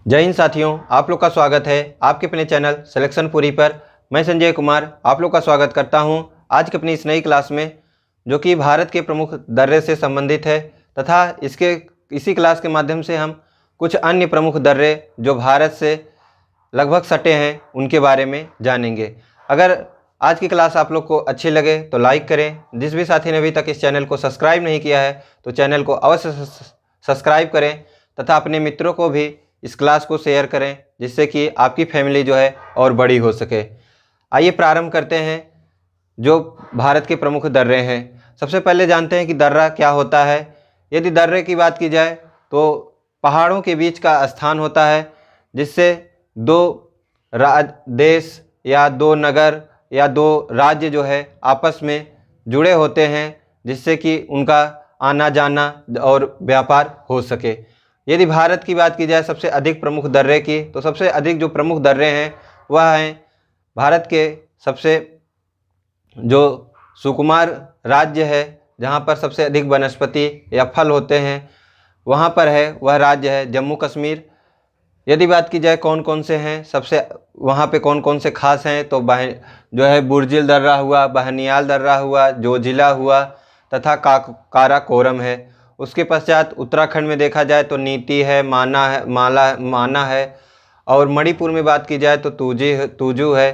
जय हिंद साथियों, आप लोग का स्वागत है आपके अपने चैनल सिलेक्शन पूरी पर। मैं संजय कुमार आप लोग का स्वागत करता हूं आज की अपनी इस नई क्लास में, जो कि भारत के प्रमुख दर्रे से संबंधित है तथा इसी क्लास के माध्यम से हम कुछ अन्य प्रमुख दर्रे जो भारत से लगभग सटे हैं उनके बारे में जानेंगे। अगर आज की क्लास आप लोग को अच्छी लगे तो लाइक करें। जिस भी साथी ने अभी तक इस चैनल को सब्सक्राइब नहीं किया है तो चैनल को अवश्य सब्सक्राइब करें तथा अपने मित्रों को भी इस क्लास को शेयर करें, जिससे कि आपकी फैमिली जो है और बड़ी हो सके। आइए प्रारंभ करते हैं जो भारत के प्रमुख दर्रे हैं। सबसे पहले जानते हैं कि दर्रा क्या होता है। यदि दर्रे की बात की जाए तो पहाड़ों के बीच का स्थान होता है, जिससे दो देश या दो नगर या दो राज्य जो है आपस में जुड़े होते हैं, जिससे कि उनका आना जाना और व्यापार हो सके। यदि भारत की बात की जाए सबसे अधिक प्रमुख दर्रे की, तो सबसे अधिक जो प्रमुख दर्रे हैं वह हैं भारत के सबसे जो सुकुमार राज्य है, जहाँ पर सबसे अधिक वनस्पति या फल होते हैं, वहाँ पर है वह राज्य है जम्मू कश्मीर। यदि बात की जाए कौन कौन से हैं सबसे वहाँ पे कौन कौन से खास हैं, तो जो है बुर्जिल दर्रा हुआ, बहनियाल दर्रा हुआ, जोजिला हुआ तथा काराकोरम है। उसके पश्चात उत्तराखंड में देखा जाए तो नीति है, माना है, और मणिपुर में बात की जाए तो तुजू है।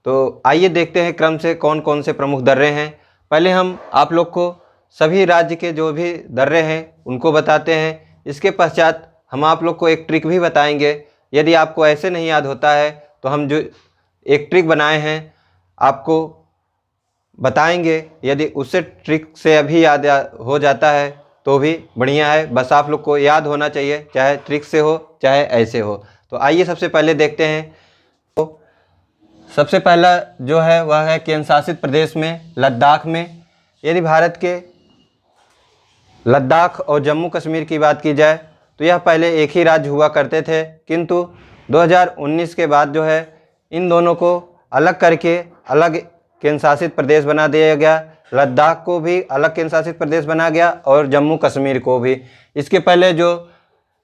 तो आइए देखते हैं क्रम से कौन कौन से प्रमुख दर्रे हैं। पहले हम आप लोग को सभी राज्य के जो भी दर्रे हैं उनको बताते हैं। इसके पश्चात हम आप लोग को एक ट्रिक भी बताएंगे। यदि आपको ऐसे नहीं याद होता है तो हम जो एक ट्रिक बनाए हैं आपको बताएंगे। यदि उससे ट्रिक से अभी याद हो जाता है तो भी बढ़िया है, बस आप लोग को याद होना चाहिए, चाहे ट्रिक से हो चाहे ऐसे हो। तो आइए सबसे पहले देखते हैं। तो सबसे पहला जो है वह है केंद्र शासित प्रदेश में लद्दाख में। यदि भारत के लद्दाख और जम्मू कश्मीर की बात की जाए तो यह पहले एक ही राज्य हुआ करते थे, किंतु 2019 के बाद जो है इन दोनों को अलग करके अलग केंद्र शासित प्रदेश बना दिया गया। लद्दाख को भी अलग केंद्र शासित प्रदेश बना गया और जम्मू कश्मीर को भी। इसके पहले जो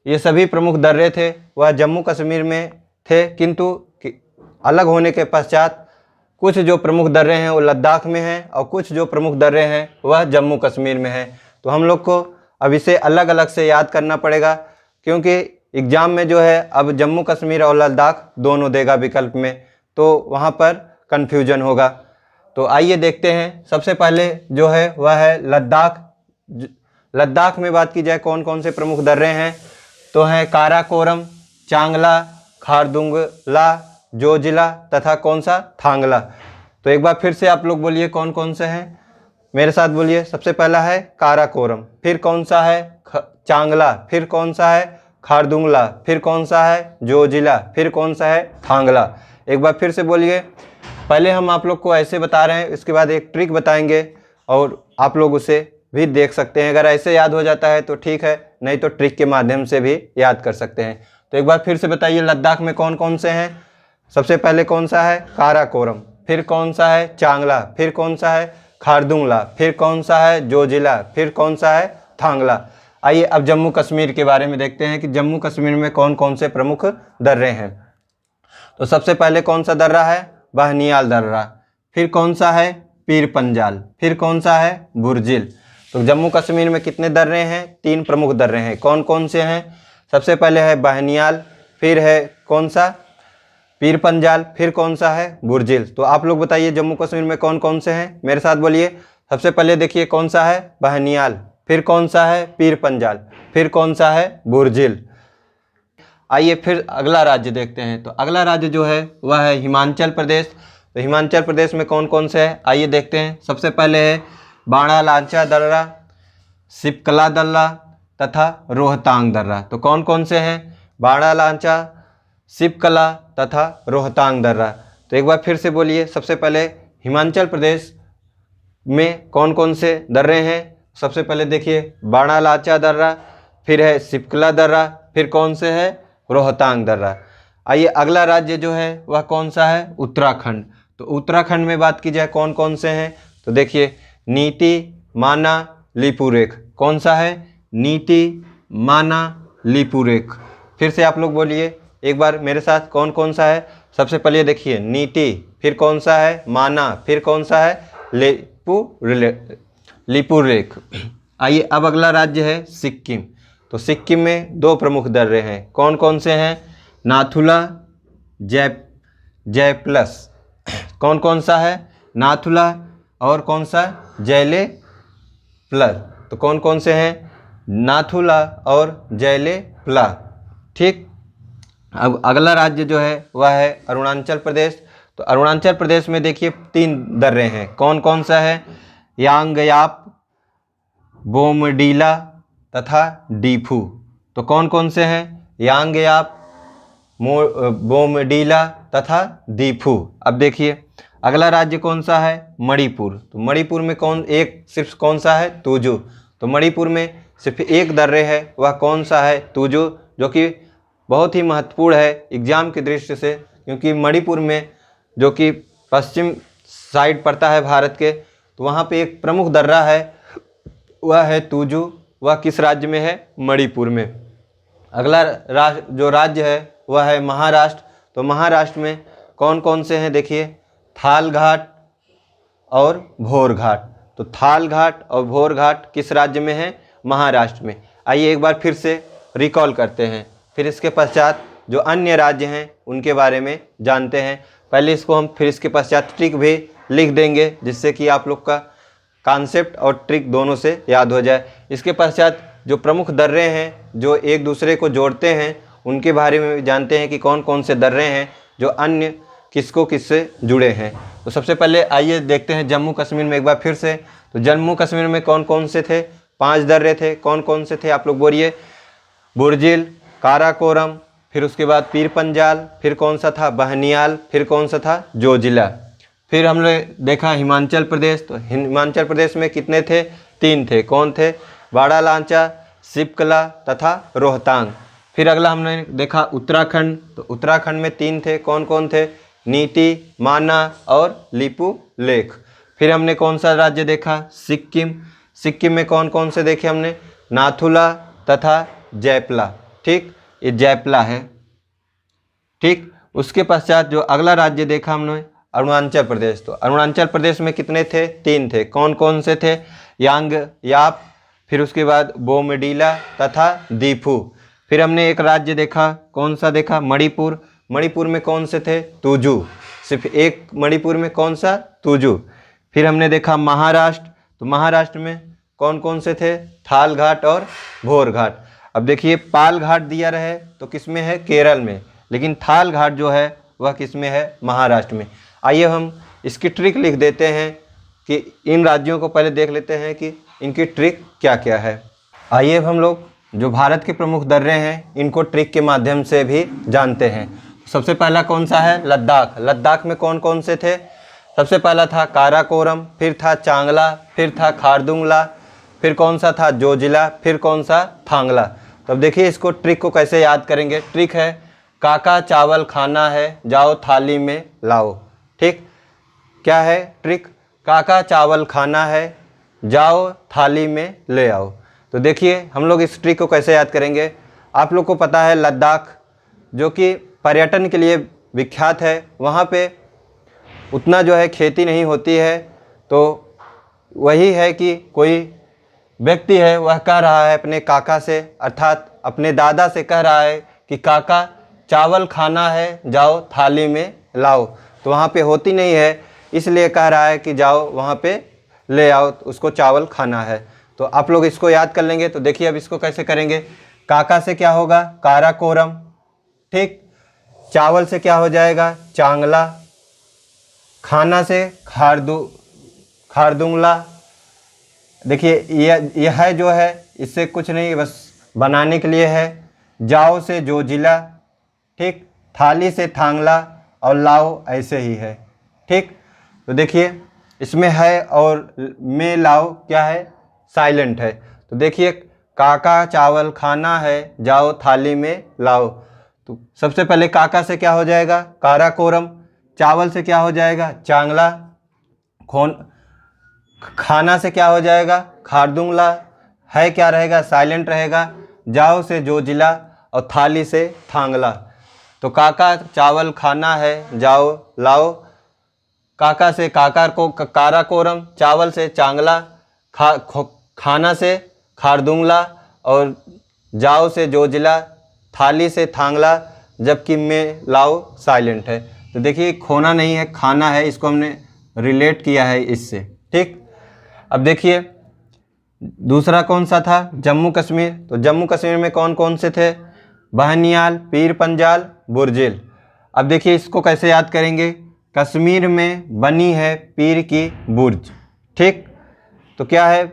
ये सभी प्रमुख दर्रे थे वह जम्मू कश्मीर में थे, किंतु अलग होने के पश्चात कुछ जो प्रमुख दर्रे हैं वो लद्दाख में हैं और कुछ जो प्रमुख दर्रे हैं वह जम्मू कश्मीर में हैं। तो हम लोग को अब इसे अलग अलग से याद करना पड़ेगा, क्योंकि एग्ज़ाम में जो है अब जम्मू कश्मीर और लद्दाख दोनों देगा विकल्प में, तो वहाँ पर कन्फ्यूजन होगा। तो आइए देखते हैं। सबसे पहले जो है वह है लद्दाख। लद्दाख में बात की जाए कौन कौन से प्रमुख दर्रे हैं, तो हैं काराकोरम, चांगला, खारदुंगला, जोजिला तथा कौन सा थांगला। तो एक बार फिर से आप लोग बोलिए कौन कौन से हैं, मेरे साथ बोलिए। सबसे पहला है काराकोरम, फिर कौन सा है चांगला, फिर कौन सा है खारदुंगला, फिर कौन सा है जोजिला, फिर कौन सा है थांगला। एक बार फिर से बोलिए। पहले हम आप लोग को ऐसे बता रहे हैं, इसके बाद एक ट्रिक बताएंगे और आप लोग उसे भी देख सकते हैं। अगर ऐसे याद हो जाता है तो ठीक है, नहीं तो ट्रिक के माध्यम से भी याद कर सकते हैं। तो एक बार फिर से बताइए लद्दाख में कौन कौन से हैं। सबसे पहले कौन सा है काराकोरम, फिर कौन सा है चांगला, फिर कौन सा है खारदुंगला, फिर कौन सा है जोजिला, फिर कौन सा है थांगला। आइए अब जम्मू कश्मीर के बारे में देखते हैं कि जम्मू कश्मीर में कौन कौन से प्रमुख दर्रे हैं। तो सबसे पहले कौन सा दर्रा है बहनियाल दर्रा, फिर कौन सा है पीर पंजाल, फिर कौन सा है बुर्जिल। तो जम्मू कश्मीर में कितने दर्रे हैं, 3 प्रमुख दर्रे हैं। कौन कौन से हैं, सबसे पहले है बहनियाल, फिर है कौन सा पीर पंजाल, फिर कौन सा है बुर्जिल। तो आप लोग बताइए जम्मू कश्मीर में कौन कौन से हैं, मेरे साथ बोलिए। सबसे पहले देखिए कौन सा है बहनियाल, फिर कौन सा है पीर पंजाल, फिर कौन सा है बुर्जिल। आइए फिर अगला राज्य देखते हैं। तो अगला राज्य जो है वह है हिमाचल प्रदेश। तो हिमाचल प्रदेश में कौन कौन से है आइए देखते हैं। सबसे पहले है बाणा लांचा दर्रा, सिपकला दर्रा तथा रोहतांग दर्रा। तो कौन कौन से हैं बाणा लांचा, सिपकला तथा रोहतांग दर्रा। तो एक बार फिर से बोलिए। सबसे पहले हिमाचल प्रदेश में कौन कौन से दर्रे हैं। सबसे पहले देखिए बाणा लांचा दर्रा, फिर है सिपकला दर्रा, फिर कौन से है रोहतांग दर्रा। आइए अगला राज्य जो है वह कौन सा है उत्तराखंड। तो उत्तराखंड में बात की जाए कौन कौन से हैं, तो देखिए नीति, माना, लिपुरेख। कौन सा है नीति, माना, लिपुरेख। फिर से आप लोग बोलिए एक बार मेरे साथ, कौन कौन सा है। सबसे पहले देखिए नीति, फिर कौन सा है माना, फिर कौन सा है लिपुलेख। आइए अब अगला राज्य है सिक्किम। तो सिक्किम में दो प्रमुख दर्रे हैं, कौन कौन से हैं, नाथुला, जयप्लस। कौन कौन सा है, नाथुला और कौन सा, जयले प्लस। तो कौन कौन से हैं, नाथुला और जयले प्ला। ठीक। अब अगला राज्य जो है वह है अरुणाचल प्रदेश। तो अरुणाचल प्रदेश में देखिए 3 दर्रे हैं, कौन कौन सा है, यांगयाप, बोमडीला तथा डीफू। तो कौन कौन से हैं, यांगयाप, बोमडीला तथा डीफू। अब देखिए अगला राज्य कौन सा है, मणिपुर। तो मणिपुर में सिर्फ कौन सा है, तुजू। तो मणिपुर में सिर्फ एक दर्रे है, वह कौन सा है, तुजू, जो कि बहुत ही महत्वपूर्ण है एग्जाम की दृष्टि से, क्योंकि मणिपुर में जो कि पश्चिम साइड पड़ता है भारत के, तो वहाँ पे एक प्रमुख दर्रा है, वह है तुजू। वह किस राज्य में है, मणिपुर में। अगला जो राज्य है वह है महाराष्ट्र। तो महाराष्ट्र में कौन कौन से हैं, देखिए थाल घाट और भोर घाट। तो थाल घाट और भोर घाट किस राज्य में है, महाराष्ट्र में। आइए एक बार फिर से रिकॉल करते हैं, फिर इसके पश्चात जो अन्य राज्य हैं उनके बारे में जानते हैं। पहले इसको हम फिर इसके पश्चात ट्रिक भी लिख देंगे, जिससे कि आप लोग का कॉन्सेप्ट और ट्रिक दोनों से याद हो जाए। इसके पश्चात जो प्रमुख दर्रे हैं जो एक दूसरे को जोड़ते हैं, उनके बारे में भी जानते हैं कि कौन कौन से दर्रे हैं जो अन्य किससे जुड़े हैं। तो सबसे पहले आइए देखते हैं जम्मू कश्मीर में एक बार फिर से। तो जम्मू कश्मीर में कौन कौन से थे, 5 दर्रे थे, कौन कौन से थे आप लोग बोलिए, बुर्जिल, काराकोरम, फिर उसके बाद पीर पंजाल, फिर कौन सा था, बहनियाल, फिर कौन सा था, जोजिला। फिर हमने देखा हिमाचल प्रदेश। तो हिमाचल प्रदेश में कितने थे, 3 थे, कौन थे, बाड़ा लांचा, सिपकला तथा रोहतांग। फिर अगला हमने देखा उत्तराखंड। तो उत्तराखंड में 3 थे, कौन कौन थे, नीति, माना और लिपुलेख। फिर हमने कौन सा राज्य देखा, सिक्किम। सिक्किम में कौन कौन से देखे हमने, नाथुला तथा जयप्ला। ठीक, ये जयप्ला है। ठीक, उसके पश्चात जो अगला राज्य देखा हमने अरुणाचल प्रदेश। तो अरुणाचल प्रदेश में कितने थे, 3 थे, कौन कौन से थे, यांगयाप, फिर उसके बाद बोमडीला तथा दीफू। फिर हमने एक राज्य देखा, कौन सा देखा, मणिपुर। मणिपुर में कौन से थे, तुजू, सिर्फ एक मणिपुर में कौन सा, तुजू। फिर हमने देखा महाराष्ट्र। तो महाराष्ट्र में कौन कौन से थे, थाल घाट और भोर घाट। अब देखिए पाल घाट दिया रहे तो किस में है, केरल में, लेकिन थाल घाट जो है वह किस में है, महाराष्ट्र में। आइए हम इसकी ट्रिक लिख देते हैं कि इन राज्यों को पहले देख लेते हैं कि इनकी ट्रिक क्या क्या है। आइए हम लोग जो भारत के प्रमुख दर्रे हैं इनको ट्रिक के माध्यम से भी जानते हैं। सबसे पहला कौन सा है, लद्दाख। लद्दाख में कौन कौन से थे, सबसे पहला था काराकोरम, फिर था चांगला, फिर था खारदुंगला, फिर कौन सा था, जोजिला, फिर कौन सा, थांगला। तो अब देखिए इसको ट्रिक को कैसे याद करेंगे। ट्रिक है, काका चावल खाना है, जाओ थाली में लाओ। ठीक, क्या है ट्रिक, काका चावल खाना है, जाओ थाली में ले आओ। तो देखिए हम लोग इस ट्रिक को कैसे याद करेंगे। आप लोग को पता है लद्दाख जो कि पर्यटन के लिए विख्यात है, वहाँ पे उतना जो है खेती नहीं होती है। तो वही है कि कोई व्यक्ति है वह कह रहा है अपने काका से, अर्थात अपने दादा से कह रहा है कि काका चावल खाना है, जाओ थाली में लाओ। तो वहाँ पे होती नहीं है, इसलिए कह रहा है कि जाओ वहाँ पे ले आओ, उसको चावल खाना है। तो आप लोग इसको याद कर लेंगे। तो देखिए अब इसको कैसे करेंगे। काका से क्या होगा, काराकोरम। ठीक, चावल से क्या हो जाएगा, चांगला। खाना से खारदुंगला। देखिए यह जो है इससे कुछ नहीं, बस बनाने के लिए है। जाओ से जोजिला। ठीक, थाली से थांगला और लाओ ऐसे ही है। ठीक, तो देखिए इसमें है और में लाओ क्या है, साइलेंट है। तो देखिए काका चावल खाना है, जाओ थाली में लाओ। तो सबसे पहले काका से क्या हो जाएगा, काराकोरम। चावल से क्या हो जाएगा, चांगला। खाना से क्या हो जाएगा, खारदुंगला। है क्या रहेगा, साइलेंट रहेगा। जाओ से जोजिला और थाली से थांगला। तो काका चावल खाना है जाओ लाओ, काका से काराकोरम, चावल से चांगला, खाना से खारदुंगला और जाओ से जोजिला, थाली से थांगला, जबकि में लाओ साइलेंट है। तो देखिए खोना नहीं है, खाना है, इसको हमने रिलेट किया है इससे। ठीक, अब देखिए दूसरा कौन सा था, जम्मू कश्मीर। तो जम्मू कश्मीर में कौन कौन से थे, बहनियाल, पीर पंजाल, बुर्जिल। अब देखिए इसको कैसे याद करेंगे, कश्मीर में बनी है पीर की बुर्ज। ठीक, तो क्या है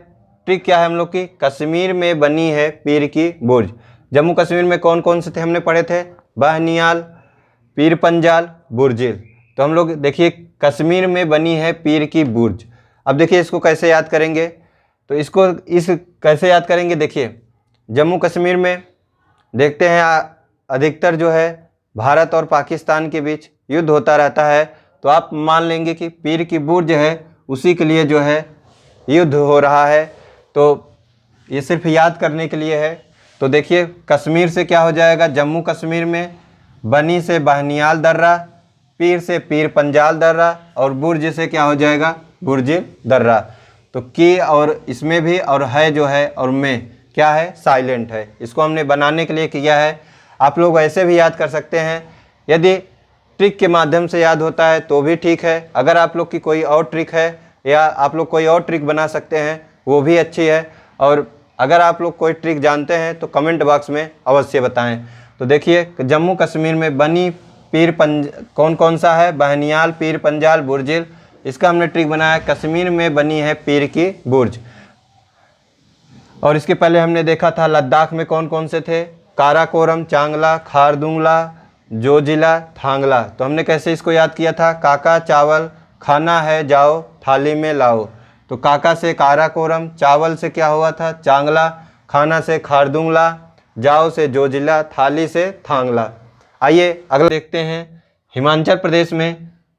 ट्रिक, क्या है हम लोग की, कश्मीर में बनी है पीर की बुर्ज। जम्मू कश्मीर में कौन कौन से थे हमने पढ़े थे, बहनियाल, पीर पंजाल, बुर्जिल। तो हम लोग देखिए कश्मीर में बनी है पीर की बुर्ज। अब देखिए इसको कैसे याद करेंगे, तो इसको कैसे याद करेंगे, देखिए जम्मू कश्मीर में देखते हैं अधिकतर जो है भारत और पाकिस्तान के बीच युद्ध होता रहता है। तो आप मान लेंगे कि पीर की बुर्ज है उसी के लिए जो है युद्ध हो रहा है। तो ये सिर्फ याद करने के लिए है। तो देखिए कश्मीर से क्या हो जाएगा, जम्मू कश्मीर में बनी से बहनियाल दर्रा, पीर से पीर पंजाल दर्रा और बुर्ज से क्या हो जाएगा, बुर्ज दर्रा। तो की और इसमें भी और है जो है और में क्या है, साइलेंट है। इसको हमने बनाने के लिए किया है। आप लोग ऐसे भी याद कर सकते हैं, यदि ट्रिक के माध्यम से याद होता है तो भी ठीक है। अगर आप लोग की कोई और ट्रिक है या आप लोग कोई और ट्रिक बना सकते हैं वो भी अच्छी है। और अगर आप लोग कोई ट्रिक जानते हैं तो कमेंट बॉक्स में अवश्य बताएं। तो देखिए जम्मू कश्मीर में बनी कौन कौन सा है, बहनियाल, पीर पंजाल, बुर्जिल। इसका हमने ट्रिक बनाया, कश्मीर में बनी है पीर की बुर्ज। और इसके पहले हमने देखा था लद्दाख में कौन कौन से थे, काराकोरम, चांगला, खारदुंगला, जोजिला, थांगला। तो हमने कैसे इसको याद किया था, काका चावल खाना है जाओ थाली में लाओ। तो काका से काराकोरम, चावल से क्या हुआ था, चांगला, खाना से खारदुंगला, जाओ से जोजिला, थाली से थांगला। आइए अगला देखते हैं हिमाचल प्रदेश में।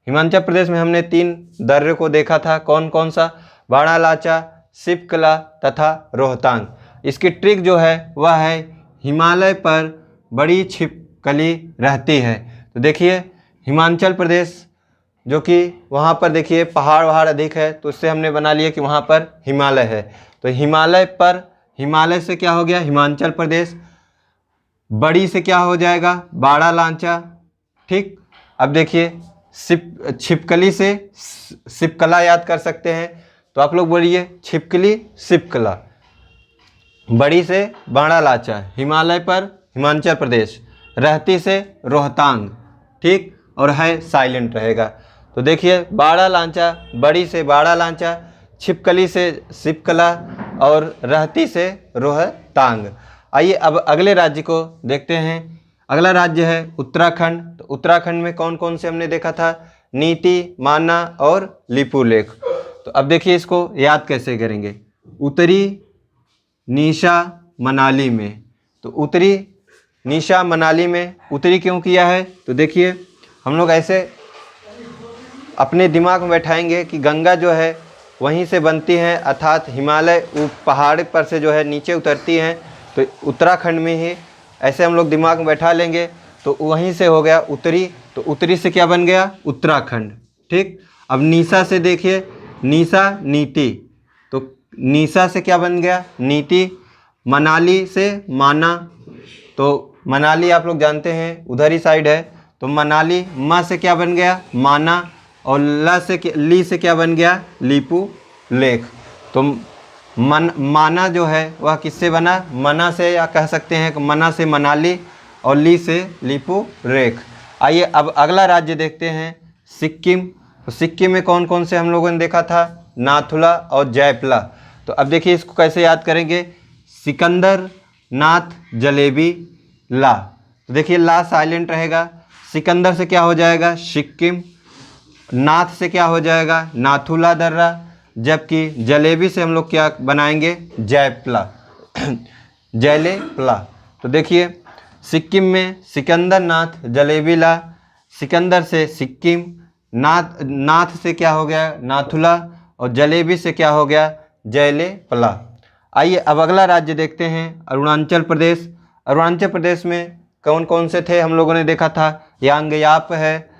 हिमाचल प्रदेश में हमने 3 दर्रे को देखा था, कौन कौन सा, बाणालाचा, सिपकला तथा रोहतांग। इसकी ट्रिक जो है वह है हिमालय पर बड़ी छिपकली रहती है। तो देखिए हिमाचल प्रदेश जो कि वहाँ पर देखिए पहाड़ वहाड़ अधिक है, तो इससे हमने बना लिया कि वहाँ पर हिमालय है। तो हिमालय पर, हिमालय से क्या हो गया हिमाचल प्रदेश, बड़ी से क्या हो जाएगा बाणालाचा। ठीक, अब देखिए छिपकली से सिपकला याद कर सकते हैं। तो आप लोग बोलिए छिपकली सिपकला। बड़ी से बाणालाचा, हिमालय पर हिमाचल प्रदेश, रहती से रोहतांग। ठीक, और है साइलेंट रहेगा। तो देखिए बाणालाचा, बड़ी से बाणालाचा, छिपकली से सिपकला और रहती से रोहतांग। आइए अब अगले राज्य को देखते हैं। अगला राज्य है उत्तराखंड। तो उत्तराखंड में कौन कौन से हमने देखा था, नीति, माना और लिपुलेख। तो अब देखिए इसको याद कैसे करेंगे, उत्तरी निशा मनाली में। तो उत्तरी निशा मनाली में उत्तरी क्यों किया है, तो देखिए हम लोग ऐसे अपने दिमाग में बैठाएंगे कि गंगा जो है वहीं से बनती है, अर्थात हिमालय पहाड़ पर से जो है नीचे उतरती हैं। तो उत्तराखंड में ही ऐसे हम लोग दिमाग में बैठा लेंगे, तो वहीं से हो गया उत्तरी। तो उत्तरी से क्या बन गया, उत्तराखंड। ठीक, अब निशा से देखिए, निशा नीति। तो निशा से क्या बन गया, नीति। मनाली से माना। तो मनाली आप लोग जानते हैं उधर ही साइड है। तो मनाली, म से क्या बन गया, माना। और ली से क्या बन गया, लिपू लेख। तो माना जो है वह किससे बना, मना से, या कह सकते हैं मना से मनाली और ली से लिपू रेख। आइए अब अगला राज्य देखते हैं सिक्किम। तो सिक्किम में कौन कौन से हम लोगों ने देखा था, नाथुला और जयपला। तो अब देखिए इसको कैसे याद करेंगे, सिकंदर, नाथ, जलेबी, ला। तो देखिए ला साइलेंट रहेगा। सिकंदर से क्या हो जाएगा, सिक्किम। नाथ से क्या हो जाएगा, नाथुला दर्रा। जबकि जलेबी से हम लोग क्या बनाएंगे, जयपला जयलेपला। तो देखिए सिक्किम में सिकंदर, नाथ, जलेबी, ला। सिकंदर से सिक्किम, नाथ से क्या हो गया, नाथुला, और जलेबी से क्या हो गया, जयलेपला। आइए अब अगला राज्य देखते हैं अरुणाचल प्रदेश। अरुणाचल प्रदेश में कौन कौन से थे हम लोगों ने देखा था, यांगयाप है,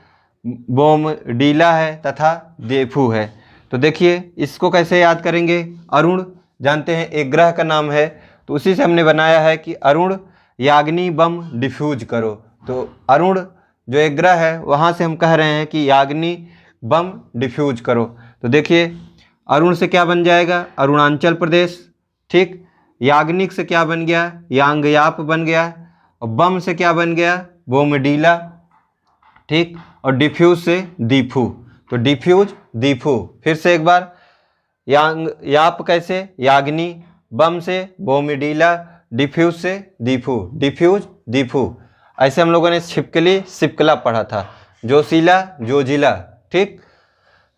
बोमडीला है तथा देफू है। तो देखिए इसको कैसे याद करेंगे, अरुण जानते हैं एक ग्रह का नाम है, तो उसी से हमने बनाया है कि अरुण याग्नि बम डिफ्यूज करो। तो अरुण जो एक ग्रह है वहाँ से हम कह रहे हैं कि याग्नि बम डिफ्यूज करो। तो देखिए अरुण से क्या बन जाएगा, अरुणाचल प्रदेश, ठीक। याग्निक से क्या बन गया, यांगयाप बन गया, और बम से क्या बन गया, बोमडीला, ठीक। और डिफ्यूज से दीफू, तो डिफ्यूज दीफू। फिर से एक बार, याप कैसे, याग्नि, बम से बोमडीला, डिफ्यूज से दीफू, डिफ्यूज दीफू। ऐसे हम लोगों ने छिपकली सिपकला पढ़ा था, जोशीला जोजिला, ठीक।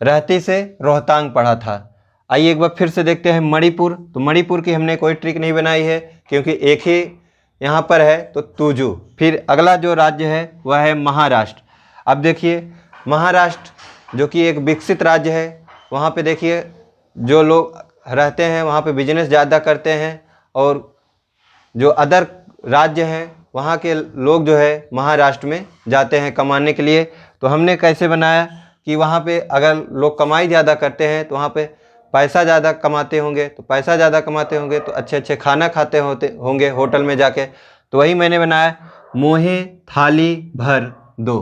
रहती से रोहतांग पढ़ा था। आइए एक बार फिर से देखते हैं मणिपुर। तो मणिपुर की हमने कोई ट्रिक नहीं बनाई है क्योंकि एक ही यहाँ पर है, तो तुजू। फिर अगला जो राज्य है वह है महाराष्ट्र। अब देखिए महाराष्ट्र जो कि एक विकसित राज्य है, वहाँ पे देखिए जो लोग रहते हैं वहाँ पे बिजनेस ज़्यादा करते हैं, और जो अदर राज्य हैं वहाँ के लोग जो है महाराष्ट्र में जाते हैं कमाने के लिए। तो हमने कैसे बनाया कि वहाँ पे अगर लोग कमाई ज़्यादा करते हैं तो वहाँ पे पैसा ज़्यादा कमाते होंगे, तो पैसा ज़्यादा कमाते होंगे तो अच्छे अच्छे खाना खाते होंगे होटल में जाके। तो वही मैंने बनाया, मोहे थाली भर दो।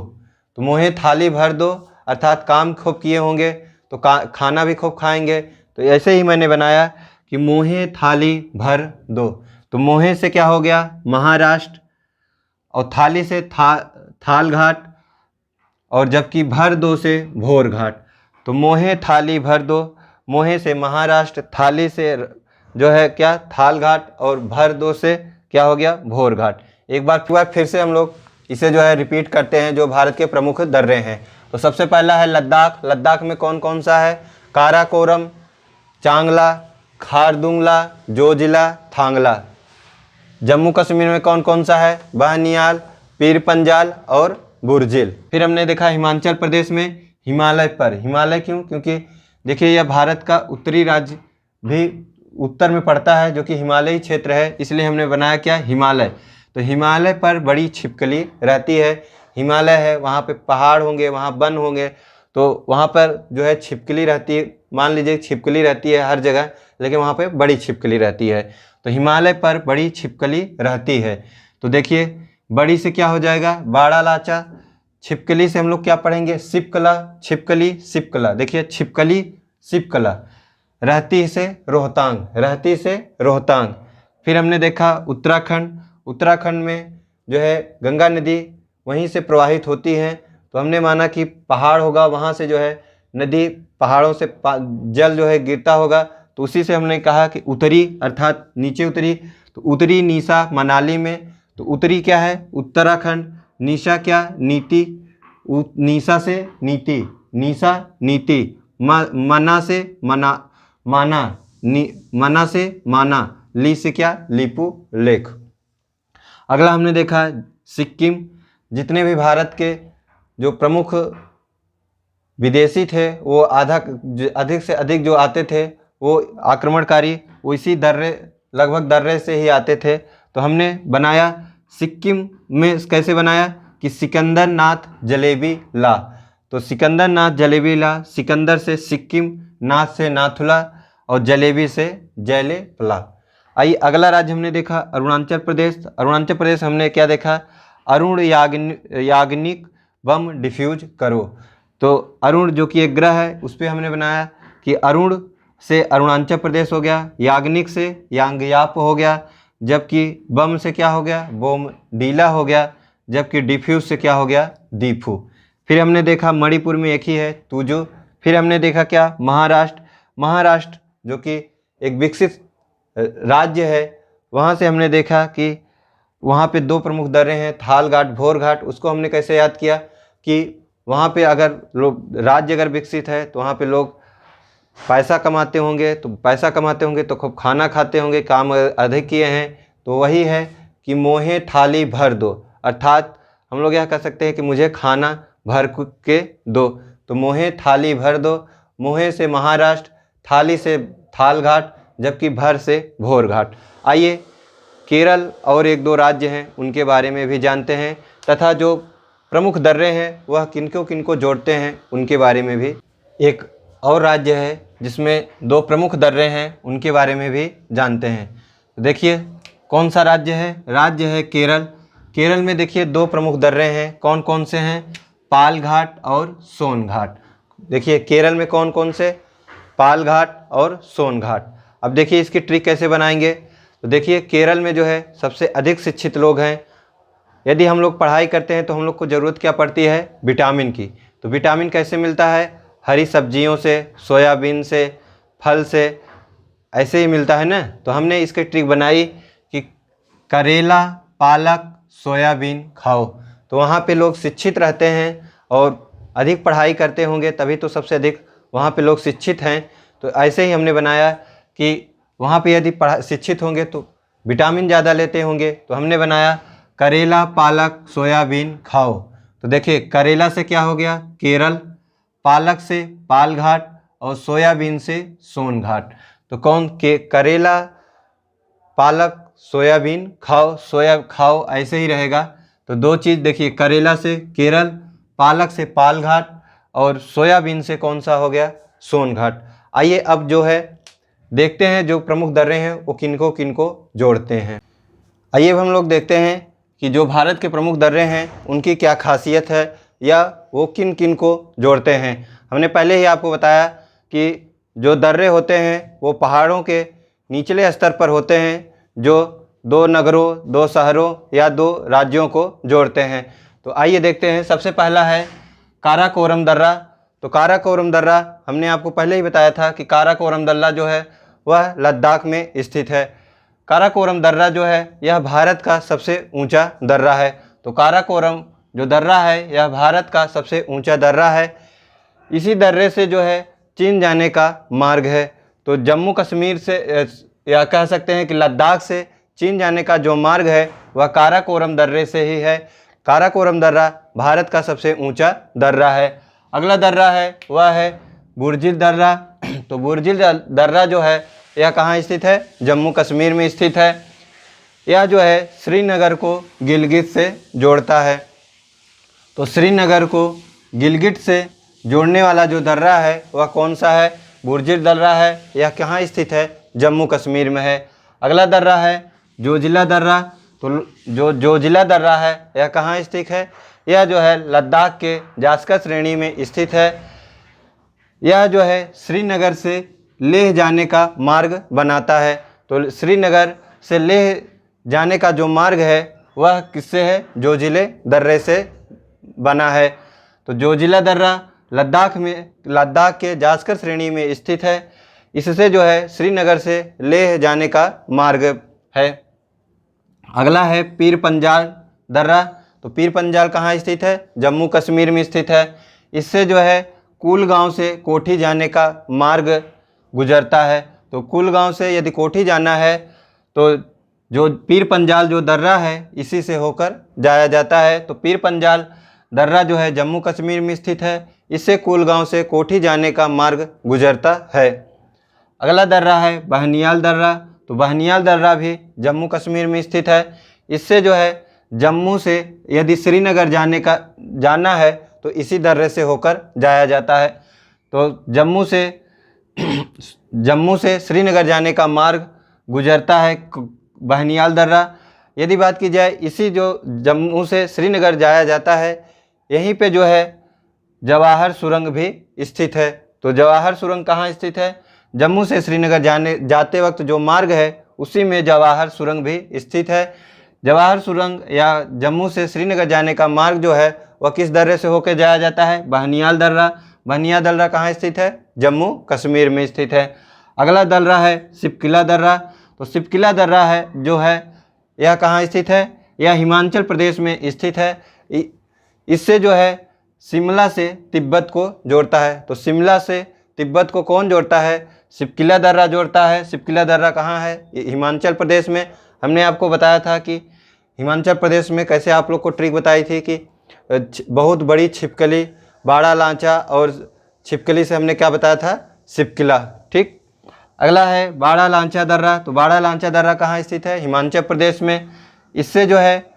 तो मोहे थाली भर दो अर्थात काम खूब किए होंगे तो खाना भी खूब खाएंगे। तो ऐसे ही मैंने बनाया कि मोहे थाली भर दो। तो मोहे से क्या हो गया, महाराष्ट्र, और थाली से थाल घाट, और जबकि भर दो से भोर घाट। तो मोहे थाली भर दो, मोहे से महाराष्ट्र, थाली से जो है क्या थाल घाट, और भर दो से क्या हो गया भोर घाट। एक बार फिर से हम लोग इसे जो है रिपीट करते हैं, जो भारत के प्रमुख दर्रे हैं। तो सबसे पहला है लद्दाख। लद्दाख में कौन कौन सा है, काराकोरम, चांगला, खारदुंगला, जोजिला, थांगला। जम्मू कश्मीर में कौन कौन सा है, बहनियाल, पीर पंजाल और बुर्जिल। फिर हमने देखा हिमाचल प्रदेश में हिमालय पर। हिमालय क्यों, क्योंकि देखिए यह भारत का उत्तरी राज्य भी उत्तर में पड़ता है जो कि हिमालयी क्षेत्र है, इसलिए हमने बनाया क्या, हिमालय। तो हिमालय पर बड़ी छिपकली रहती है। हिमालय है, वहाँ पे पहाड़ होंगे, वहाँ वन होंगे, तो वहाँ पर जो है छिपकली रहती है। मान लीजिए छिपकली रहती है हर जगह, लेकिन वहाँ पे बड़ी छिपकली रहती है। तो हिमालय पर बड़ी छिपकली रहती है। तो देखिए बड़ी से क्या हो जाएगा, बाड़ा लाचा। छिपकली से हम लोग क्या पढ़ेंगे, सिपकला, छिपकली सिपकला। देखिए छिपकली सिपकला। रहती से रोहतांग, रहती से रोहतांग। फिर हमने देखा उत्तराखंड। उत्तराखंड में जो है गंगा नदी वहीं से प्रवाहित होती है, तो हमने माना कि पहाड़ होगा, वहाँ से जो है नदी पहाड़ों से जल जो है गिरता होगा, तो उसी से हमने कहा कि उतरी अर्थात नीचे उतरी। तो उतरी निशा मनाली में। तो उतरी क्या है, उत्तराखंड, निशा क्या, नीति, निशा से नीति, निशा नीति, मना से मना, माना, मना से माना, ली से क्या, लिपू लेख। अगला हमने देखा सिक्किम। जितने भी भारत के जो प्रमुख विदेशी थे वो अधिक से अधिक जो आते थे वो आक्रमणकारी, वो इसी दर्रे, लगभग दर्रे से ही आते थे। तो हमने बनाया सिक्किम में कैसे बनाया कि सिकंदर नाथ जलेबी ला। तो सिकंदर नाथ जलेबी ला, सिकंदर से सिक्किम, नाथ से नाथुला, और जलेबी से जयलेपला। आइए अगला राज्य हमने देखा अरुणाचल प्रदेश। अरुणाचल प्रदेश हमने क्या देखा, अरुण याग्निक बम डिफ्यूज करो। तो अरुण जो कि एक ग्रह है उस पर हमने बनाया कि अरुण से अरुणाचल प्रदेश हो गया, याग्निक से यांगयाप हो गया, जबकि बम से क्या हो गया, बोमडीला हो गया, जबकि डिफ्यूज से क्या हो गया, दीफू। फिर हमने देखा मणिपुर में एक ही है, तुजू। फिर हमने देखा क्या, महाराष्ट्र। महाराष्ट्र जो कि एक विकसित राज्य है, वहाँ से हमने देखा कि वहाँ पे दो प्रमुख दर्रे हैं, थाल घाट, भोर घाट। उसको हमने कैसे याद किया कि वहाँ पे अगर लोग, राज्य अगर विकसित है तो वहाँ पे लोग पैसा कमाते होंगे, तो पैसा कमाते होंगे तो खूब खाना खाते होंगे, काम अधिक किए हैं। तो वही है कि मोहे थाली भर दो, अर्थात हम लोग यह कह सकते हैं कि मुझे खाना भर के दो। तो मोहे थाली भर दो। मोहे से महाराष्ट्र, थाली से थाल घाट, जबकि भर से भोर घाट। आइए केरल और एक दो राज्य हैं उनके बारे में भी जानते हैं, तथा जो प्रमुख दर्रे हैं वह किनको किनको जोड़ते हैं उनके बारे में भी। एक और राज्य है जिसमें दो प्रमुख दर्रे हैं, उनके बारे में भी जानते हैं। देखिए कौन सा राज्य है? राज्य है केरल। केरल में देखिए दो प्रमुख दर्रे हैं, कौन कौन से हैं? पाल घाट और सोन घाट। देखिए केरल में कौन कौन से? पाल घाट और सोन घाट। अब देखिए इसकी ट्रिक कैसे बनाएंगे। तो देखिए केरल में जो है सबसे अधिक शिक्षित लोग हैं। यदि हम लोग पढ़ाई करते हैं तो हम लोग को ज़रूरत क्या पड़ती है? विटामिन की। तो विटामिन कैसे मिलता है? हरी सब्जियों से, सोयाबीन से, फल से, ऐसे ही मिलता है ना। तो हमने इसकी ट्रिक बनाई कि करेला, पालक, सोयाबीन खाओ। तो वहाँ पे लोग शिक्षित रहते हैं और अधिक पढ़ाई करते होंगे, तभी तो सबसे अधिक वहाँ पे लोग शिक्षित हैं। तो ऐसे ही हमने बनाया कि वहाँ पे यदि शिक्षित होंगे तो विटामिन ज़्यादा लेते होंगे। तो हमने बनाया करेला, पालक, सोयाबीन खाओ। तो देखिए करेला से क्या हो गया? केरल, पालक से पाल घाट और सोयाबीन से सोन घाट। तो कौन के करेला, पालक, सोयाबीन खाओ, सोया खाओ, ऐसे ही रहेगा। तो दो चीज़ देखिए, करेला से केरल, पालक से पाल घाट और सोयाबीन से कौन सा हो गया? सोन घाट। आइए अब जो है देखते हैं जो प्रमुख दर्रे हैं वो किनको किनको जोड़ते हैं। आइए अब हम लोग देखते हैं कि जो भारत के प्रमुख दर्रे हैं उनकी क्या खासियत है या वो किन किन को जोड़ते हैं। हमने पहले ही आपको बताया कि जो दर्रे होते हैं वो पहाड़ों के निचले स्तर पर होते हैं, जो दो नगरों, दो शहरों या दो राज्यों को जोड़ते हैं। तो आइए देखते हैं। सबसे पहला है काराकोरम दर्रा। तो काराकोरम दर्रा हमने आपको पहले ही बताया था कि काराकोरम दर्रा जो है वह लद्दाख में स्थित है। काराकोरम दर्रा जो है यह भारत का सबसे ऊंचा दर्रा है। तो काराकोरम जो दर्रा है यह भारत का सबसे ऊंचा दर्रा है। इसी दर्रे से जो है चीन जाने का मार्ग है। तो जम्मू कश्मीर से या कह सकते हैं कि लद्दाख से चीन जाने का जो मार्ग है वह काराकोरम दर्रे से ही है। काराकोरम दर्रा भारत का सबसे ऊंचा दर्रा है। अगला दर्रा है वह है बुर्जिल दर्रा। तो बुर्जिल दर्रा जो है यह कहाँ स्थित है? जम्मू कश्मीर में स्थित है। यह जो है श्रीनगर को गिलगित से जोड़ता है। तो श्रीनगर को गिलगित से जोड़ने वाला जो दर्रा है वह कौन सा है? बुर्जिल दर्रा है। यह कहाँ स्थित है? जम्मू कश्मीर में है। अगला दर्रा है जोजिला दर्रा। तो जो जोजिला दर्रा है यह कहाँ स्थित है? यह जो है लद्दाख के जास्कर श्रेणी में स्थित है। यह जो है श्रीनगर से लेह जाने का मार्ग बनाता है। तो श्रीनगर से लेह जाने का जो मार्ग है वह किससे है? जोजिले दर्रे से बना है। तो जोजिला दर्रा लद्दाख के जास्कर श्रेणी में स्थित है। इससे जो है श्रीनगर से लेह जाने का मार्ग है। अगला है पीर पंजाल दर्रा। तो पीर पंजाल कहाँ स्थित है? जम्मू कश्मीर में स्थित है। इससे जो है कुलगांव से कोठी जाने का मार्ग गुजरता है। तो कुलगांव से यदि कोठी जाना है तो जो पीर पंजाल जो दर्रा है इसी से होकर जाया जाता है। तो पीर पंजाल दर्रा जो है जम्मू कश्मीर में स्थित है। इससे कुलगांव से कोठी जाने का मार्ग गुजरता है। अगला दर्रा है बहनियाल दर्रा। तो बहनियाल दर्रा भी जम्मू कश्मीर में स्थित है। इससे जो है जम्मू से यदि श्रीनगर जाना है तो इसी दर्रे से होकर जाया जाता है। तो जम्मू से श्रीनगर जाने का मार्ग गुजरता है बहनियाल दर्रा। यदि बात की जाए इसी जो जम्मू से श्रीनगर जाया जाता है, यहीं पे जो है जवाहर सुरंग भी स्थित है। तो जवाहर सुरंग कहाँ स्थित है? जम्मू से श्रीनगर जाते वक्त जो मार्ग है उसी में जवाहर सुरंग भी स्थित है। जवाहर सुरंग या जम्मू से श्रीनगर जाने का मार्ग जो है वह किस दर्रे से होकर जाया जाता है? बहनियाल दर्रा। बहनियाल दर्रा कहाँ स्थित है? जम्मू कश्मीर में स्थित है। अगला दर्रा है सिपकिला दर्रा। तो सिपकिला दर्रा है जो है यह कहाँ स्थित है? यह हिमाचल प्रदेश में स्थित है। इससे जो है शिमला से तिब्बत को जोड़ता है। तो शिमला से तिब्बत को कौन जोड़ता है? सिपकिला दर्रा जोड़ता है। सिपकिला दर्रा कहाँ है? हिमाचल प्रदेश में। हमने आपको बताया था कि हिमाचल प्रदेश में कैसे, आप लोग को ट्रिक बताई थी कि बहुत बड़ी छिपकली, बाड़ा लांचा और छिपकली से हमने क्या बताया था? सिपकिला। ठीक। अगला है बाड़ा लांचा दर्रा। तो बाड़ा लांचा दर्रा कहाँ स्थित है? हिमाचल प्रदेश में। इससे जो है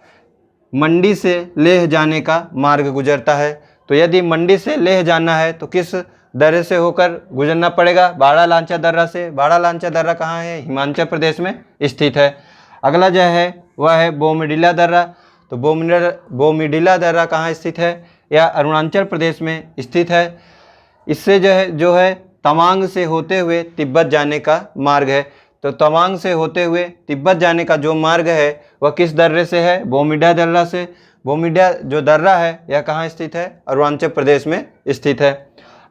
मंडी से लेह जाने का मार्ग गुजरता है। तो यदि मंडी से लेह जाना है तो किस दर्रे से होकर गुजरना पड़ेगा? बाड़ा लांचा दर्रा से। बाड़ा लांचा दर्रा कहाँ है? हिमाचल प्रदेश में स्थित है। अगला जो है वह है बोमडिला दर्रा। तो बोमडिला दर्रा कहाँ स्थित है? यह अरुणाचल प्रदेश में स्थित है। इससे जो है तवांग से होते हुए तिब्बत जाने का मार्ग है। तो तवांग से होते हुए तिब्बत जाने का जो मार्ग है वह किस दर्रे से है? बोमडिला दर्रा से। बोमडिला जो दर्रा है यह कहाँ स्थित है? अरुणाचल प्रदेश में स्थित है।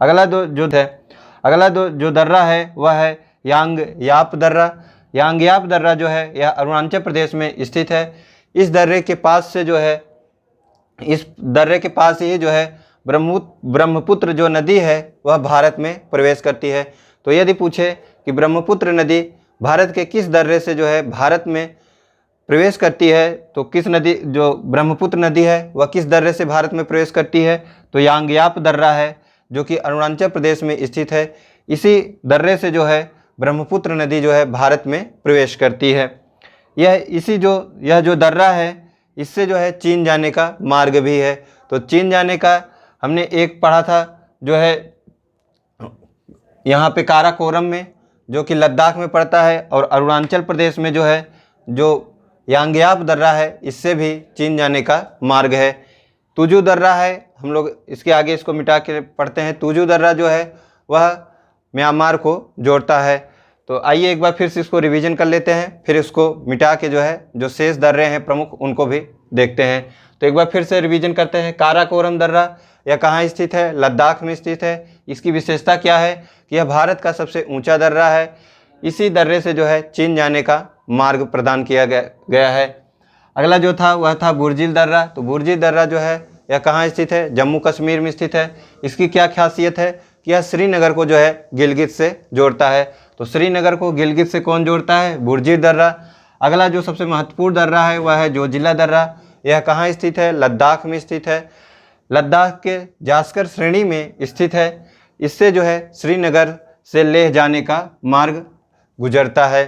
अगला जो दर्रा है वह है यांगयाप दर्रा। यांगयाप दर्रा जो है यह अरुणाचल प्रदेश में स्थित है। इस दर्रे के पास ही जो है ब्रह्मपुत्र जो नदी है वह भारत में प्रवेश करती है। तो यदि पूछे कि ब्रह्मपुत्र नदी भारत के किस दर्रे से जो है भारत में प्रवेश करती है, तो किस नदी, जो ब्रह्मपुत्र नदी है वह किस दर्रे से भारत में प्रवेश करती है? तो यांगयाप दर्रा है जो कि अरुणाचल प्रदेश में स्थित है। इसी दर्रे से जो है ब्रह्मपुत्र नदी जो है भारत में प्रवेश करती है। यह जो दर्रा है इससे जो है चीन जाने का मार्ग भी है। तो चीन जाने का हमने एक पढ़ा था जो है यहाँ पे काराकोरम में, जो कि लद्दाख में पड़ता है, और अरुणाचल प्रदेश में जो है जो यांगयाप दर्रा है इससे भी चीन जाने का मार्ग है। तुजू दर्रा है, हम लोग इसके आगे इसको मिटा के पढ़ते हैं। तुजू दर्रा जो है वह म्यांमार को जोड़ता है। तो आइए एक बार फिर से इसको रिवीजन कर लेते हैं, फिर इसको मिटा के जो है जो शेष दर्रे हैं प्रमुख उनको भी देखते हैं। तो एक बार फिर से रिवीजन करते हैं। काराकोरम दर्रा यह कहाँ स्थित है? लद्दाख में स्थित है। इसकी विशेषता क्या है कि यह भारत का सबसे ऊंचा दर्रा है। इसी दर्रे से जो है चीन जाने का मार्ग प्रदान किया गया है। अगला जो था वह था बुर्जिल दर्रा। तो बुर्जिल दर्रा जो है यह कहाँ स्थित है? जम्मू कश्मीर में स्थित है। इसकी क्या खासियत है कि यह श्रीनगर को जो है गिलगित से जोड़ता है। तो श्रीनगर को गिलगित से कौन जोड़ता है? बुर्जिल दर्रा। अगला जो सबसे महत्वपूर्ण दर्रा है वह है जोजिला दर्रा। यह कहाँ स्थित है? लद्दाख में स्थित है। लद्दाख के जास्कर श्रेणी में स्थित है। इससे जो है श्रीनगर से लेह जाने का मार्ग गुजरता है।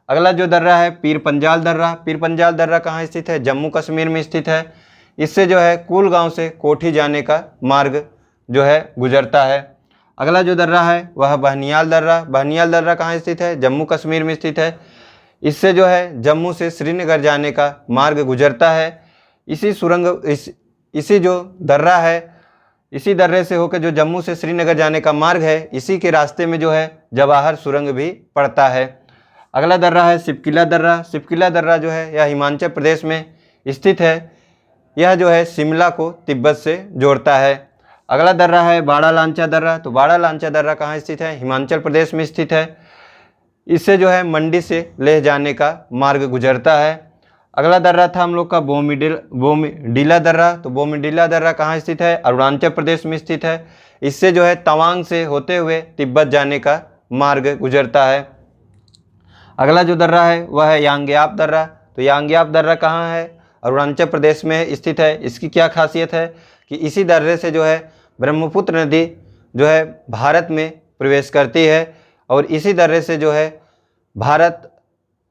अगला जो दर्रा है पीर पंजाल दर्रा। पीर पंजाल दर्रा कहाँ स्थित है? जम्मू कश्मीर में स्थित है। इससे जो है कुलगांव से कोठी जाने का मार्ग जो है गुजरता है। अगला जो दर्रा है वह बहनियाल दर्रा। बहनियाल दर्रा कहाँ स्थित है? जम्मू कश्मीर में स्थित है। इससे जो है जम्मू से श्रीनगर जाने का मार्ग गुजरता है। इसी जो दर्रा है, इसी दर्रे से होकर जो जम्मू से श्रीनगर जाने का मार्ग है, इसी के रास्ते में जो है जवाहर सुरंग भी पड़ता है। अगला दर्रा है सिपकिला दर्रा। सिपकिला दर्रा जो है यह हिमाचल प्रदेश में स्थित है। यह जो है शिमला को तिब्बत से जोड़ता है। अगला दर्रा है बाड़ा लांचा दर्रा। तो बाड़ा लांचा दर्रा कहाँ स्थित है? हिमाचल प्रदेश में स्थित है। इससे जो है मंडी से लेह जाने का मार्ग गुजरता है। अगला दर्रा था हम लोग का बोमडिला दर्रा। तो बोमडिला दर्रा कहाँ स्थित है? अरुणाचल प्रदेश में स्थित है। इससे जो है तवांग से होते हुए तिब्बत जाने का मार्ग गुजरता है। अगला जो दर्रा है वह है यांगयाप दर्रा। तो यांगयाप दर्रा कहाँ है? अरुणाचल प्रदेश में स्थित है। इसकी क्या खासियत है कि इसी दर्रे से जो है ब्रह्मपुत्र नदी जो है भारत में प्रवेश करती है, और इसी दर्रे से जो है भारत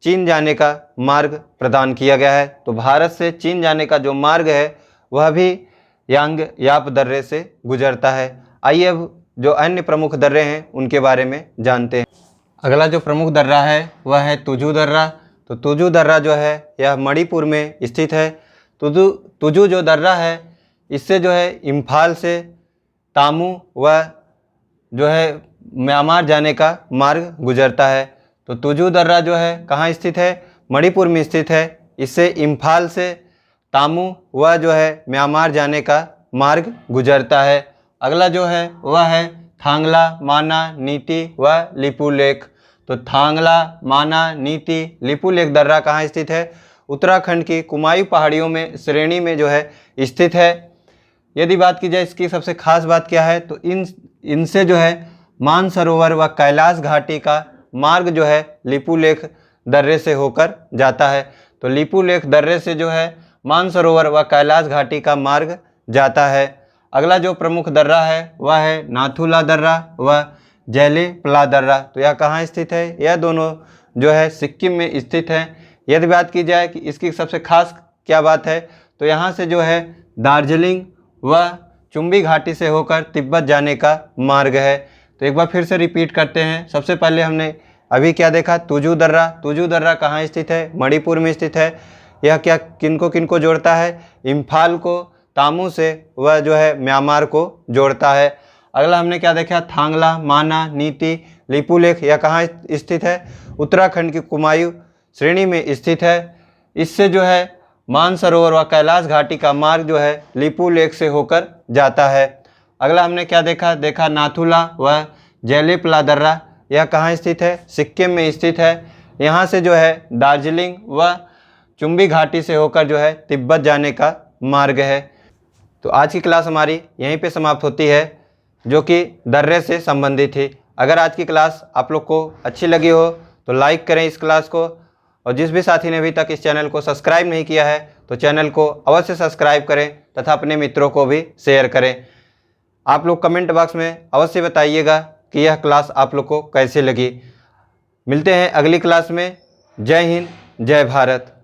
चीन जाने का मार्ग प्रदान किया गया है। तो भारत से चीन जाने का जो मार्ग है वह भी यांगयाप दर्रे से गुजरता है। आइए अब जो अन्य प्रमुख दर्रे हैं उनके बारे में जानते हैं। अगला जो प्रमुख दर्रा है वह है तुजू दर्रा। तो तुजू दर्रा जो है यह मणिपुर में स्थित है। तुजू जो दर्रा है इससे जो है इम्फाल से तामू व जो है म्यांमार जाने का मार्ग गुजरता है। तो तुजू दर्रा जो है कहाँ स्थित है? मणिपुर में स्थित है। इससे इम्फाल से तामू व जो है म्यांमार जाने का मार्ग गुजरता है। अगला जो है वह है थांगला, माना, नीति व लिपुलेख। तो थांगला, माना, नीति, लिपुलेख दर्रा कहाँ स्थित है? उत्तराखंड की कुमायूं पहाड़ियों में श्रेणी में जो है स्थित है। यदि बात की जाए इसकी सबसे खास बात क्या है, तो इनसे जो है मानसरोवर व कैलाश घाटी का मार्ग जो है लिपुलेख दर्रे से होकर जाता है। तो लिपुलेख दर्रे से जो है मानसरोवर व कैलाश घाटी का मार्ग जाता है। अगला जो प्रमुख दर्रा है वह है नाथुला दर्रा व जैले पलादर्रा। तो यह कहाँ स्थित है? यह दोनों जो है सिक्किम में स्थित है। यदि बात की जाए कि इसकी सबसे खास क्या बात है, तो यहाँ से जो है दार्जिलिंग व चुंबी घाटी से होकर तिब्बत जाने का मार्ग है। तो एक बार फिर से रिपीट करते हैं। सबसे पहले हमने अभी क्या देखा? तुजू दर्रा। तुजू दर्रा कहाँ स्थित है? मणिपुर में स्थित है। यह क्या किनको किनको जोड़ता है? इम्फाल को तामू से वह जो है म्यांमार को जोड़ता है। अगला हमने क्या देखा? थांगला, माना, नीति, लिपुलेख। यह कहाँ स्थित है? उत्तराखंड की कुमायूं श्रेणी में स्थित है। इससे जो है मानसरोवर व कैलाश घाटी का मार्ग जो है लिपुलेख से होकर जाता है। अगला हमने क्या देखा नाथुला व जैलेपला दर्रा। यह कहाँ स्थित है? सिक्किम में स्थित है। यहाँ से जो है दार्जिलिंग व चुंबी घाटी से होकर जो है तिब्बत जाने का मार्ग है। तो आज की क्लास हमारी यहीं पे समाप्त होती है, जो कि दर्रे से संबंधित थी। अगर आज की क्लास आप लोग को अच्छी लगी हो तो लाइक करें इस क्लास को, और जिस भी साथी ने अभी तक इस चैनल को सब्सक्राइब नहीं किया है तो चैनल को अवश्य सब्सक्राइब करें तथा अपने मित्रों को भी शेयर करें। आप लोग कमेंट बॉक्स में अवश्य बताइएगा कि यह क्लास आप लोग को कैसे लगी। मिलते हैं अगली क्लास में। जय हिंद, जय भारत।